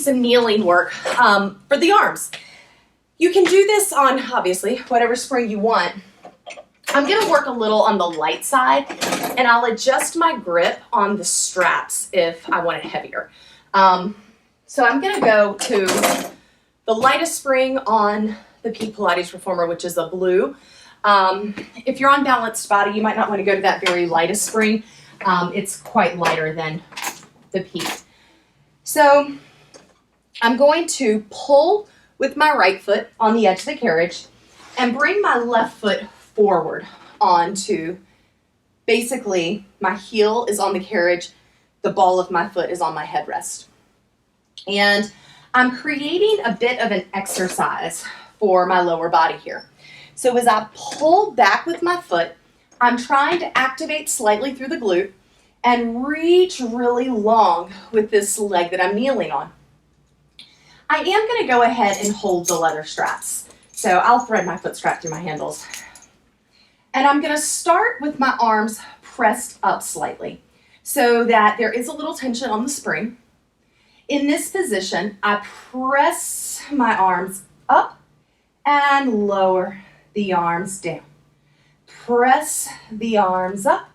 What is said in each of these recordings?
some kneeling work for the arms. You can do this on, obviously, whatever spring you want. I'm going to work a little on the light side, and I'll adjust my grip on the straps if I want it heavier. So I'm going to go to the lightest spring on the Peak Pilates Reformer, which is a blue. If you're on balanced body, you might not want to go to that very lightest spring. It's quite lighter than the Peak. So I'm going to pull with my right foot on the edge of the carriage and bring my left foot forward onto, basically my heel is on the carriage, the ball of my foot is on my headrest. And I'm creating a bit of an exercise for my lower body here. So as I pull back with my foot, I'm trying to activate slightly through the glute and reach really long with this leg that I'm kneeling on. I am going to go ahead and hold the leather straps. So I'll thread my foot strap through my handles. And I'm going to start with my arms pressed up slightly so that there is a little tension on the spring. In this position, I press my arms up and lower the arms down. Press the arms up,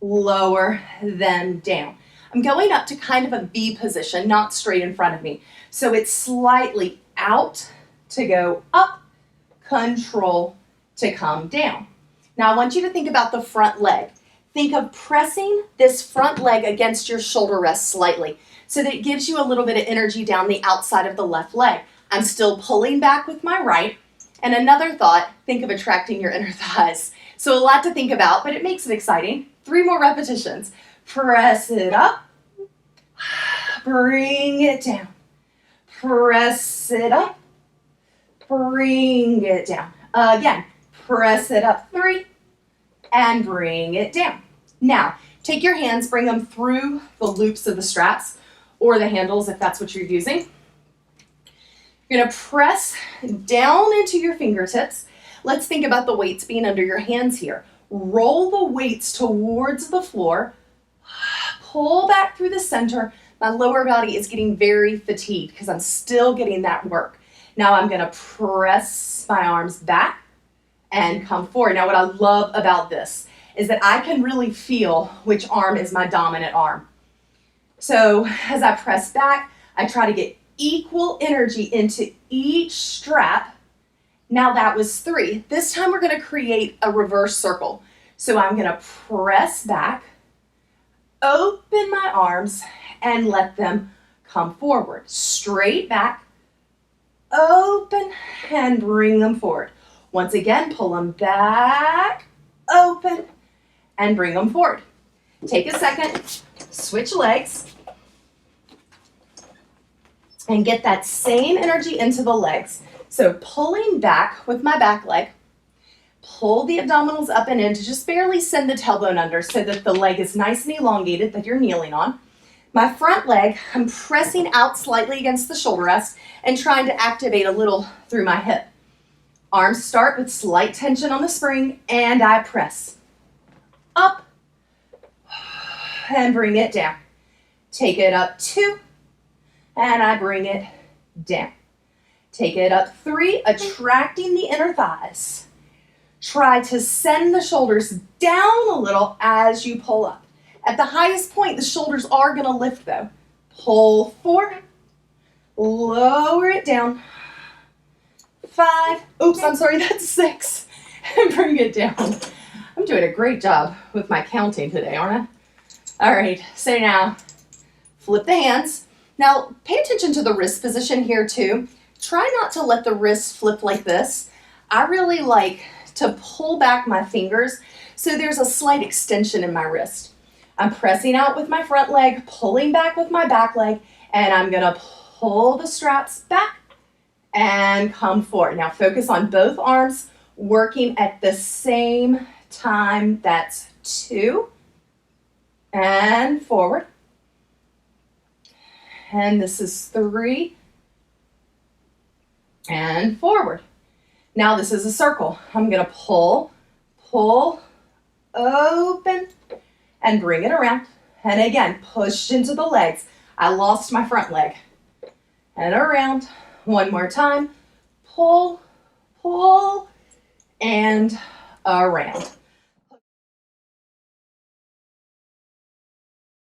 lower them down. I'm going up to kind of a V position, not straight in front of me. So it's slightly out to go up, control to come down. Now I want you to think about the front leg. Think of pressing this front leg against your shoulder rest slightly so that it gives you a little bit of energy down the outside of the left leg. I'm still pulling back with my right. And another thought, think of attracting your inner thighs. So a lot to think about, but it makes it exciting. 3 more repetitions. Press it up, bring it down. Press it up, bring it down. Again, press it up 3 and bring it down. Now, take your hands, bring them through the loops of the straps or the handles if that's what you're using. You're going to press down into your fingertips. Let's think about the weights being under your hands here. Roll the weights towards the floor. Pull back through the center. My lower body is getting very fatigued because I'm still getting that work. Now I'm going to press my arms back and come forward. Now what I love about this is that I can really feel which arm is my dominant arm. So as I press back, I try to get equal energy into each strap. Now that was 3. This time we're going to create a reverse circle. So I'm going to press back, open my arms, and let them come forward. Straight back, open, and bring them forward. Once again, pull them back, open, and bring them forward. Take a second, switch legs, and get that same energy into the legs. So pulling back with my back leg, pull the abdominals up and in to just barely send the tailbone under so that the leg is nice and elongated that you're kneeling on. My front leg, I'm pressing out slightly against the shoulder rest and trying to activate a little through my hip. Arms start with slight tension on the spring and I press up and bring it down. Take it up 2 and I bring it down. Take it up 3, attracting the inner thighs. Try to send the shoulders down a little as you pull up. At the highest point, the shoulders are going to lift though. Pull 4, lower it down. 5, oops, I'm sorry, that's 6, and bring it down. I'm doing a great job with my counting today, aren't I? All right, so now flip the hands. Now pay attention to the wrist position here too. Try not to let the wrists flip like this. I really like to pull back my fingers so there's a slight extension in my wrist. I'm pressing out with my front leg, pulling back with my back leg, and I'm going to pull the straps back and come forward. Now focus on both arms working at the same time. That's 2 and forward. And this is 3 and forward. Now this is a circle. I'm going to pull, open, and bring it around. And again, push into the legs. I lost my front leg. and around. One more time. Pull, pull, and around.